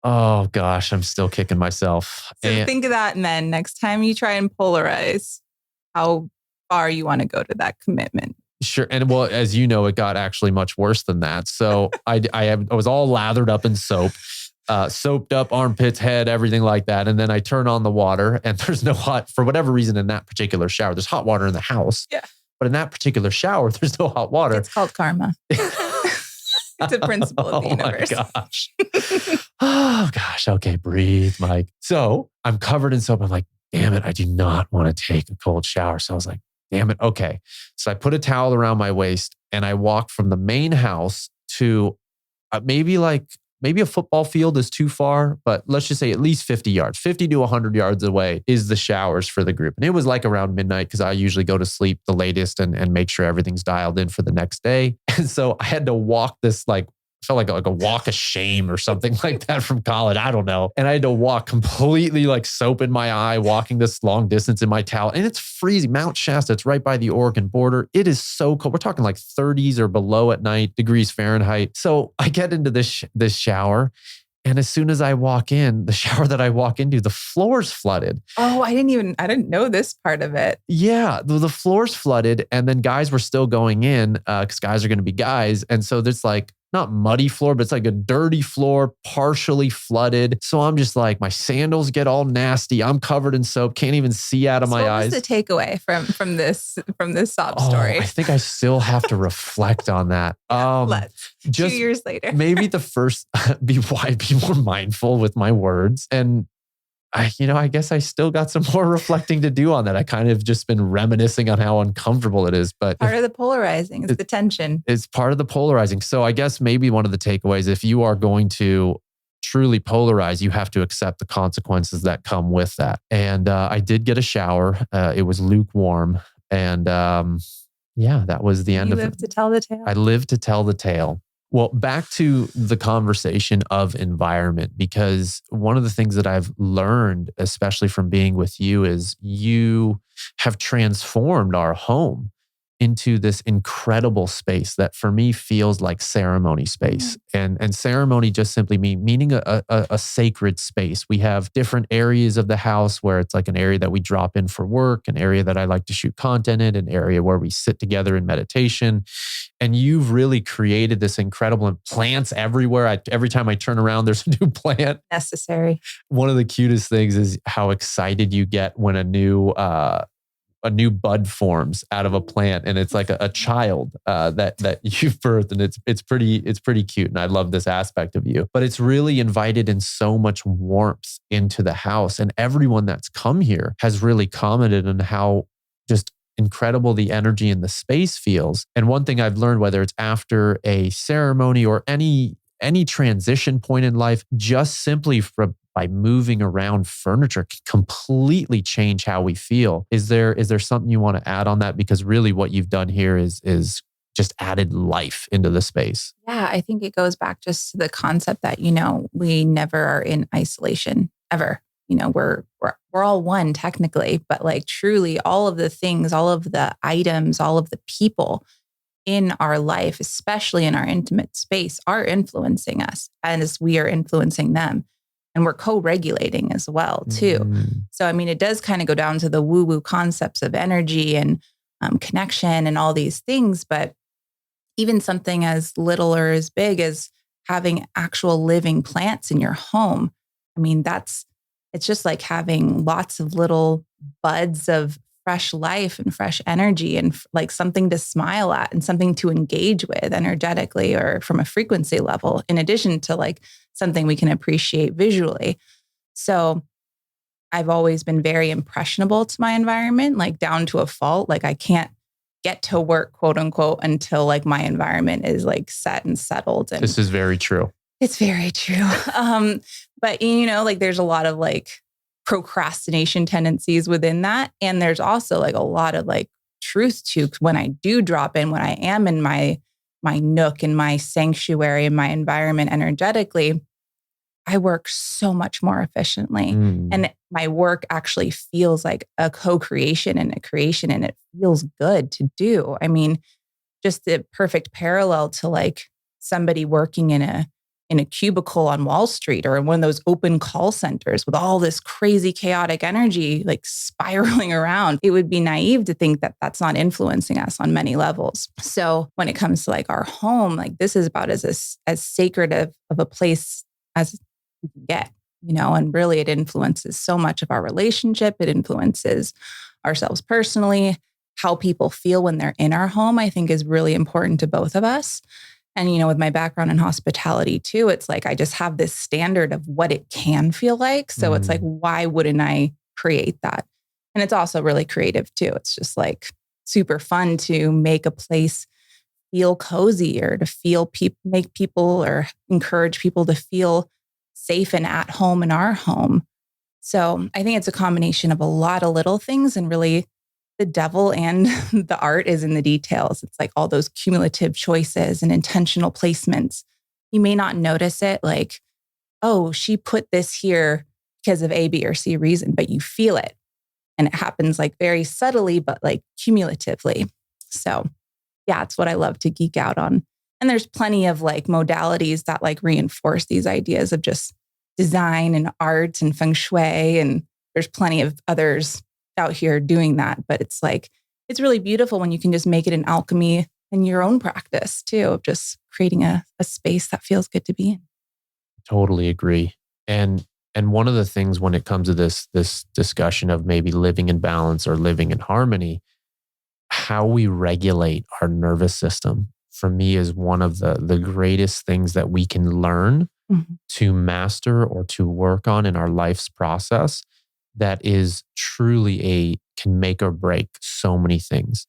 Oh gosh, I'm still kicking myself. So think of that. And then next time you try and polarize, how far you want to go to that commitment. Sure. And well, as you know, it got actually much worse than that. So I was all lathered up in soap, soaped up armpits, head, everything like that. And then I turn on the water and there's no hot, for whatever reason in that particular shower, there's hot water in the house. Yeah. But in that particular shower, there's no hot water. It's called karma. It's a principle of the universe. Oh my gosh. Oh gosh. Okay. Breathe, Mike. So I'm covered in soap. I'm like, damn it. I do not want to take a cold shower. So I was like, damn it. Okay. So I put a towel around my waist and I walked from the main house to maybe a football field is too far, but let's just say at least 50 yards, 50 to 100 yards away is the showers for the group. And it was like around midnight because I usually go to sleep the latest and make sure everything's dialed in for the next day. And so I had to walk this felt like a walk of shame or something like that from college. I don't know. And I had to walk completely like soap in my eye, walking this long distance in my towel. And it's freezing. Mount Shasta, it's right by the Oregon border. It is so cold. We're talking like 30s or below at night, degrees Fahrenheit. So I get into this shower. And as soon as I walk in, the shower that I walk into, the floor's flooded. Oh, I didn't know this part of it. Yeah, the floor's flooded. And then guys were still going in because guys are going to be guys. And so there's like, not muddy floor, but it's like a dirty floor, partially flooded. So I'm just like, my sandals get all nasty. I'm covered in soap, can't even see out of my eyes. What was the takeaway from this sob story? I think I still have to reflect on that. Let's. Just 2 years later. Maybe the first, be more mindful with my words. And I guess I still got some more reflecting to do on that. I kind of just been reminiscing on how uncomfortable it is. But part of the polarizing is the tension. It's part of the polarizing. So I guess maybe one of the takeaways, if you are going to truly polarize, you have to accept the consequences that come with that. And I did get a shower. It was lukewarm. And that was the end of it. You lived to tell the tale. I lived to tell the tale. Well, back to the conversation of environment, because one of the things that I've learned, especially from being with you, is you have transformed our home into this incredible space that for me feels like ceremony space. And ceremony just simply meaning a sacred space. We have different areas of the house where it's like an area that we drop in for work, an area that I like to shoot content in, an area where we sit together in meditation. And you've really created this incredible, and plants everywhere. Every time I turn around, there's a new plant. Necessary. One of the cutest things is how excited you get when a new bud forms out of a plant, and it's like a child that you've birthed, and it's pretty cute. And I love this aspect of you. But it's really invited in so much warmth into the house, and everyone that's come here has really commented on how just incredible the energy in the space feels. And one thing I've learned, whether it's after a ceremony or any transition point in life, just simply by moving around furniture can completely change how we feel. Is there something you want to add on that? Because really what you've done here is just added life into the space. Yeah, I think it goes back just to the concept that, we never are in isolation ever. We're all one technically, but like truly all of the things, all of the items, all of the people in our life, especially in our intimate space, are influencing us as we are influencing them. And we're co-regulating as well too. So, it does kind of go down to the woo-woo concepts of energy and connection and all these things. But even something as little or as big as having actual living plants in your home, it's just like having lots of little buds of fresh life and fresh energy and like something to smile at and something to engage with energetically or from a frequency level, in addition to like something we can appreciate visually. So I've always been very impressionable to my environment, like down to a fault. Like I can't get to work, quote unquote, until like my environment is like set and settled. And this is very true. It's very true. But like there's a lot of like procrastination tendencies within that. And there's also like a lot of like truth to when I do drop in, when I am in my nook and my sanctuary and my environment energetically, I work so much more efficiently. And my work actually feels like a co-creation and a creation, and it feels good to do. Just the perfect parallel to like somebody working in a in a cubicle on Wall Street or in one of those open call centers with all this crazy chaotic energy like spiraling around, it would be naive to think that that's not influencing us on many levels. So when it comes to like our home, like this is about as sacred of a place as you can get, and really it influences so much of our relationship. It influences ourselves personally. How people feel when they're in our home, I think is really important to both of us. And, with my background in hospitality too, it's like I just have this standard of what it can feel like. So it's like, why wouldn't I create that? And it's also really creative too. It's just like super fun to make a place feel cozy or to make people or encourage people to feel safe and at home in our home. So I think it's a combination of a lot of little things, and really the devil and the art is in the details. It's like all those cumulative choices and intentional placements. You may not notice it like, oh, she put this here because of A, B, or C reason, but you feel it. And it happens like very subtly, but like cumulatively. So yeah, it's what I love to geek out on. And there's plenty of like modalities that like reinforce these ideas of just design and art and feng shui. And there's plenty of others out here doing that. But it's like, it's really beautiful when you can just make it an alchemy in your own practice too, of just creating a space that feels good to be in. Totally agree. And one of the things when it comes to this discussion of maybe living in balance or living in harmony, how we regulate our nervous system, for me, is one of the greatest things that we can learn to master or to work on in our life's process. That is truly can make or break so many things.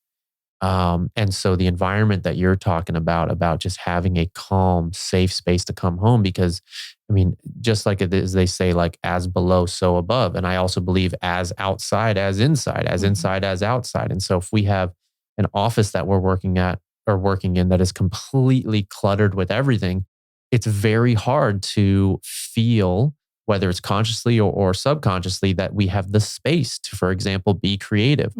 And so the environment that you're talking about just having a calm, safe space to come home, because I mean, just like it is, they say like as below, so above. And I also believe as outside, as inside, as inside, as outside. And so if we have an office that we're working in that is completely cluttered with everything, it's very hard to feel, whether it's consciously or subconsciously, that we have the space to, for example, be creative.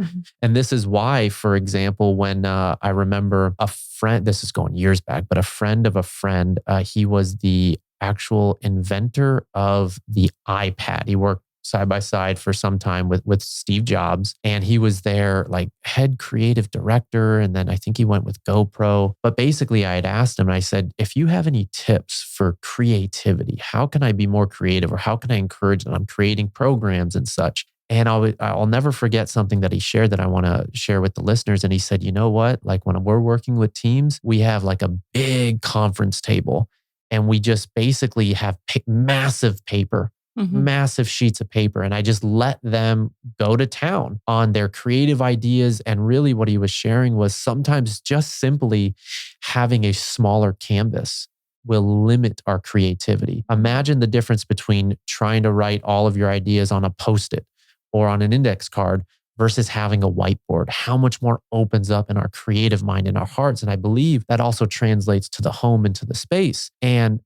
And this is why, for example, when I remember a friend, this is going years back, but a friend of a friend, he was the actual inventor of the iPad. He worked side by side for some time with Steve Jobs. And he was their like head creative director. And then I think he went with GoPro. But basically I had asked him, and I said, if you have any tips for creativity, how can I be more creative, or how can I encourage that I'm creating programs and such? And I'll never forget something that he shared that I want to share with the listeners. And he said, you know what? Like when we're working with teams, we have like a big conference table, and we just basically have massive paper. Massive sheets of paper. And I just let them go to town on their creative ideas. And really what he was sharing was sometimes just simply having a smaller canvas will limit our creativity. Imagine the difference between trying to write all of your ideas on a Post-it or on an index card versus having a whiteboard. How much more opens up in our creative mind and our hearts. And I believe that also translates to the home and to the space. And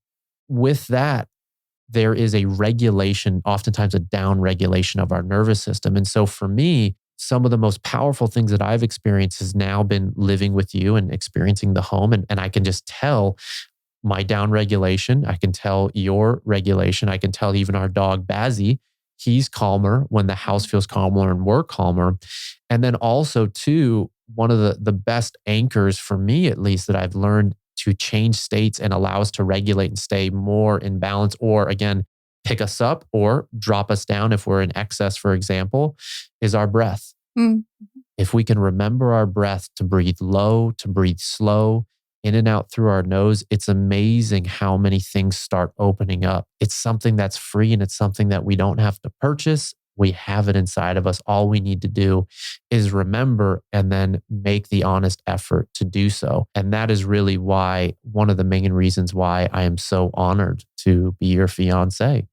with that, there is a regulation, oftentimes a down regulation of our nervous system. And so for me, some of the most powerful things that I've experienced has now been living with you and experiencing the home. And I can just tell my down regulation. I can tell your regulation. I can tell even our dog, Bazzy, he's calmer when the house feels calmer and we're calmer. And then also too, one of the best anchors for me, at least, that I've learned to change states and allow us to regulate and stay more in balance, or again, pick us up or drop us down if we're in excess, for example, is our breath. If we can remember our breath, to breathe low, to breathe slow, in and out through our nose, it's amazing how many things start opening up. It's something that's free, and it's something that we don't have to purchase. We have it inside of us. All we need to do is remember and then make the honest effort to do so. And that is really why, one of the main reasons why I am so honored to be your fiance,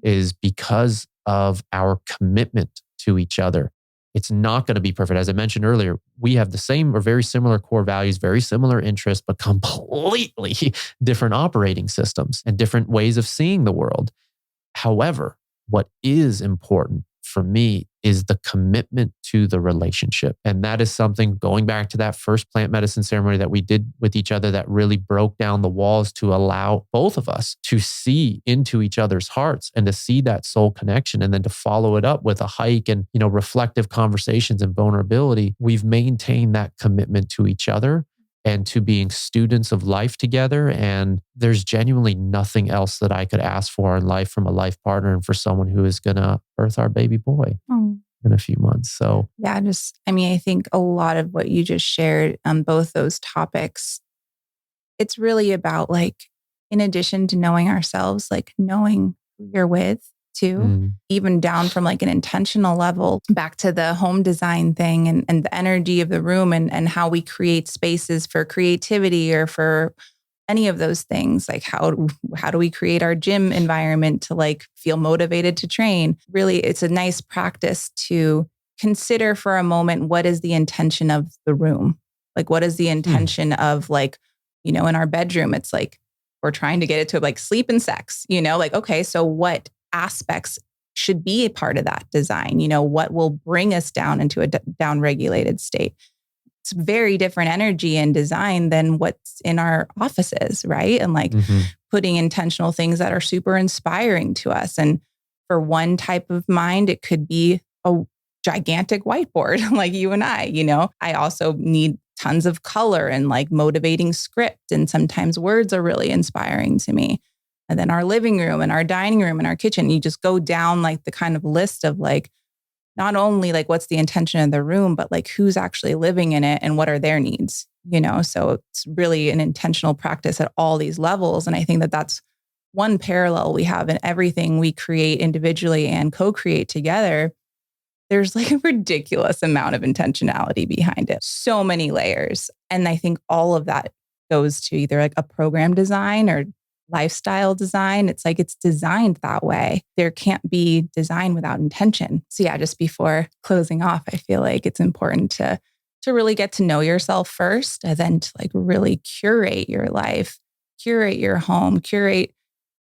is because of our commitment to each other. It's not going to be perfect. As I mentioned earlier, we have the same or very similar core values, very similar interests, but completely different operating systems and different ways of seeing the world. However, what is important for me is the commitment to the relationship. And that is something, going back to that first plant medicine ceremony that we did with each other, that really broke down the walls to allow both of us to see into each other's hearts and to see that soul connection, and then to follow it up with a hike and, reflective conversations and vulnerability. We've maintained that commitment to each other and to being students of life together. And there's genuinely nothing else that I could ask for in life from a life partner, and for someone who is going to birth our baby boy in a few months. So yeah, I think a lot of what you just shared on both those topics, it's really about, like, in addition to knowing ourselves, like knowing who you're with too, even down from like an intentional level, back to the home design thing and the energy of the room and how we create spaces for creativity or for any of those things. Like how do we create our gym environment to like feel motivated to train? Really, it's a nice practice to consider for a moment, what is the intention of the room? Like, what is the intention of, like, in our bedroom, it's like, we're trying to get it to like sleep and sex, like, okay, so what aspects should be a part of that design? What will bring us down into a down-regulated state? It's very different energy and design than what's in our offices, right? And like putting intentional things that are super inspiring to us. And for one type of mind, it could be a gigantic whiteboard like you and I. I also need tons of color and like motivating script. And sometimes words are really inspiring to me. And then our living room and our dining room and our kitchen, you just go down like the kind of list of like, not only like what's the intention of the room, but like who's actually living in it and what are their needs, So it's really an intentional practice at all these levels. And I think that that's one parallel we have in everything we create individually and co-create together. There's like a ridiculous amount of intentionality behind it. So many layers. And I think all of that goes to either like a program design or lifestyle design. It's like, it's designed that way. There can't be design without intention. So yeah, just before closing off, I feel like it's important to really get to know yourself first, and then to like really curate your life, curate your home, curate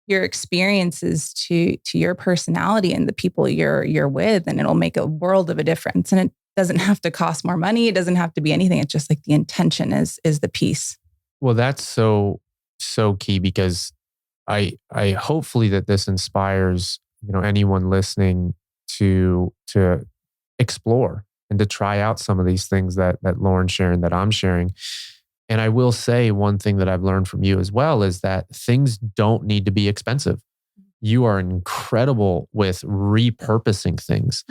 your experiences to your personality and the people you're with, and it'll make a world of a difference. And it doesn't have to cost more money. It doesn't have to be anything. It's just like the intention is the piece. Well, that's so key, because I hopefully that this inspires, anyone listening to explore and to try out some of these things that Lauren's sharing, that I'm sharing. And I will say one thing that I've learned from you as well is that things don't need to be expensive. You are incredible with repurposing things.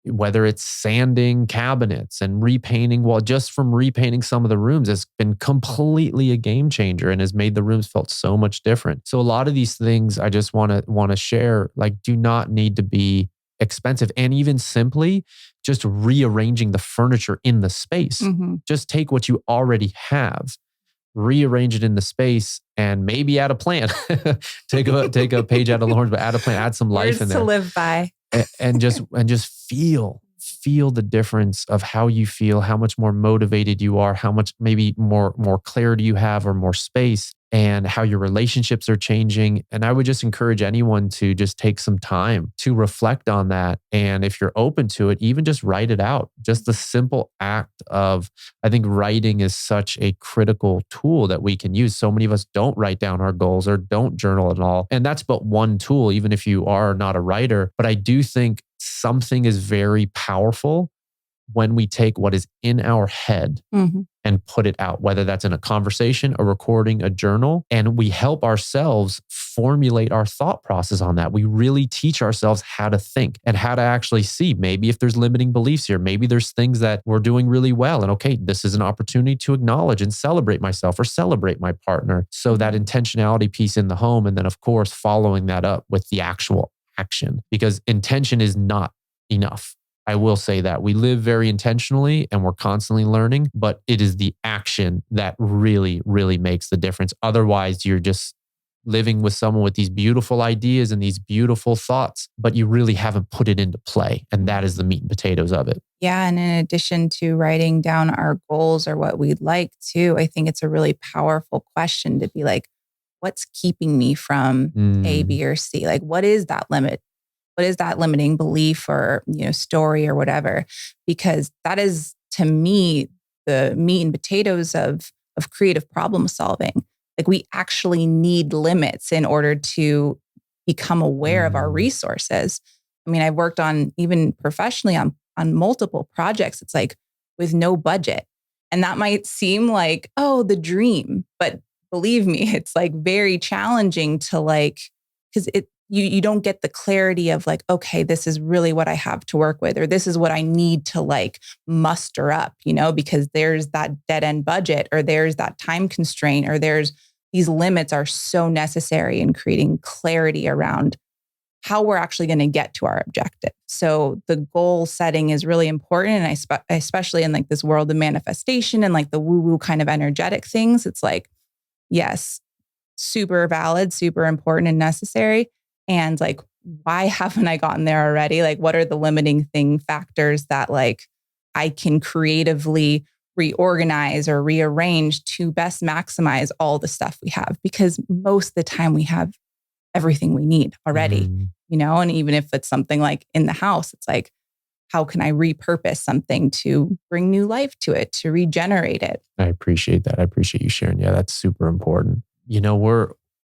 Whether it's sanding cabinets and repainting, just from repainting some of the rooms, it's been completely a game changer and has made the rooms felt so much different. So a lot of these things I just want to share, like, do not need to be expensive. And even simply just rearranging the furniture in the space. Just take what you already have, rearrange it in the space, and maybe add a plant. take a page out of Lauren's, but add a plant, add some life in there. To live by. And just feel the difference of how you feel, how much more motivated you are, how much maybe more clarity you have or more space, and how your relationships are changing. And I would just encourage anyone to just take some time to reflect on that. And if you're open to it, even just write it out. Just the simple act of, I think writing is such a critical tool that we can use. So many of us don't write down our goals or don't journal at all. And that's but one tool, even if you are not a writer. But I do think something is very powerful when we take what is in our head and put it out, whether that's in a conversation, a recording, a journal, and we help ourselves formulate our thought process on that. We really teach ourselves how to think and how to actually see maybe if there's limiting beliefs here, maybe there's things that we're doing really well. And okay, this is an opportunity to acknowledge and celebrate myself or celebrate my partner. So that intentionality piece in the home. And then of course, following that up with the actual action, because intention is not enough. I will say that we live very intentionally and we're constantly learning, but it is the action that really, really makes the difference. Otherwise, you're just living with someone with these beautiful ideas and these beautiful thoughts, but you really haven't put it into play. And that is the meat and potatoes of it. Yeah. And in addition to writing down our goals or what we'd like to, I think it's a really powerful question to be like, what's keeping me from A, B, or C? Like, what is that limit? What is that limiting belief or, story or whatever? Because that is, to me, the meat and potatoes of creative problem solving. Like, we actually need limits in order to become aware of our resources. I mean, I've worked on, even professionally, on multiple projects. It's like with no budget. And that might seem like, oh, the dream. But believe me, it's like very challenging to because you don't get the clarity of like, okay, this is really what I have to work with, or this is what I need to muster up, because there's that dead end budget, or there's that time constraint, or these limits are so necessary in creating clarity around how we're actually going to get to our objective. So the goal setting is really important. And especially in this world of manifestation and the woo-woo kind of energetic things, it's yes, super valid, super important and necessary. And why haven't I gotten there already? What are the limiting factors that I can creatively reorganize or rearrange to best maximize all the stuff we have? Because most of the time we have everything we need already, and even if it's something in the house, it's how can I repurpose something to bring new life to it, to regenerate it? I appreciate that. I appreciate you sharing. Yeah, that's super important.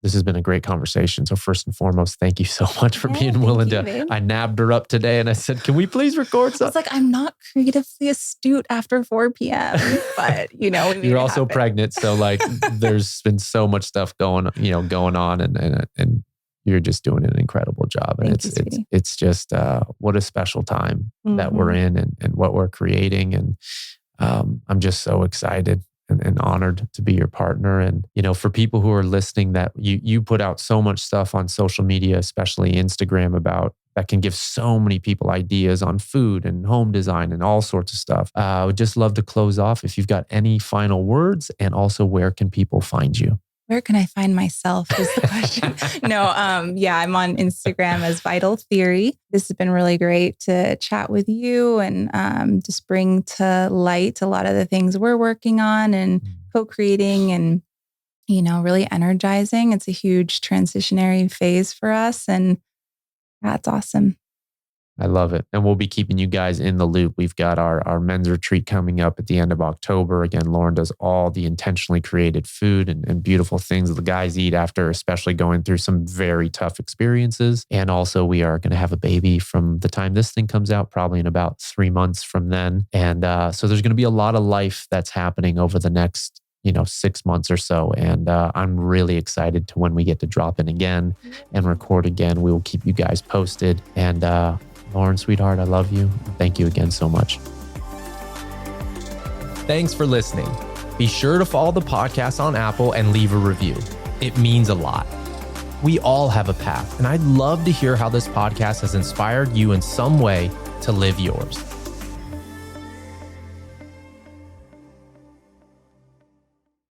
This has been a great conversation. So first and foremost, thank you so much for being willing to. I nabbed her up today and I said, can we please record something? I was I'm not creatively astute after 4 p.m., but you're also pregnant. So there's been so much stuff going on and you're just doing an incredible job. And it's just what a special time that we're in and what we're creating. And I'm just so excited and honored to be your partner. And, for people who are listening, that you put out so much stuff on social media, especially Instagram, about that can give so many people ideas on food and home design and all sorts of stuff. I would just love to close off if you've got any final words, and also where can people find you? Where can I find myself is the question. No, I'm on Instagram as Vital Theory. This has been really great to chat with you and just bring to light a lot of the things we're working on and co-creating and, really energizing. It's a huge transitionary phase for us, and that's awesome. I love it. And we'll be keeping you guys in the loop. We've got our men's retreat coming up at the end of October. Again, Lauren does all the intentionally created food and beautiful things that the guys eat after, especially going through some very tough experiences. And also we are going to have a baby from the time this thing comes out, probably in about 3 months from then. And so there's going to be a lot of life that's happening over the next 6 months or so. And I'm really excited to when we get to drop in again and record again. We will keep you guys posted. And Lauren, sweetheart, I love you. Thank you again so much. Thanks for listening. Be sure to follow the podcast on Apple and leave a review. It means a lot. We all have a path, and I'd love to hear how this podcast has inspired you in some way to live yours.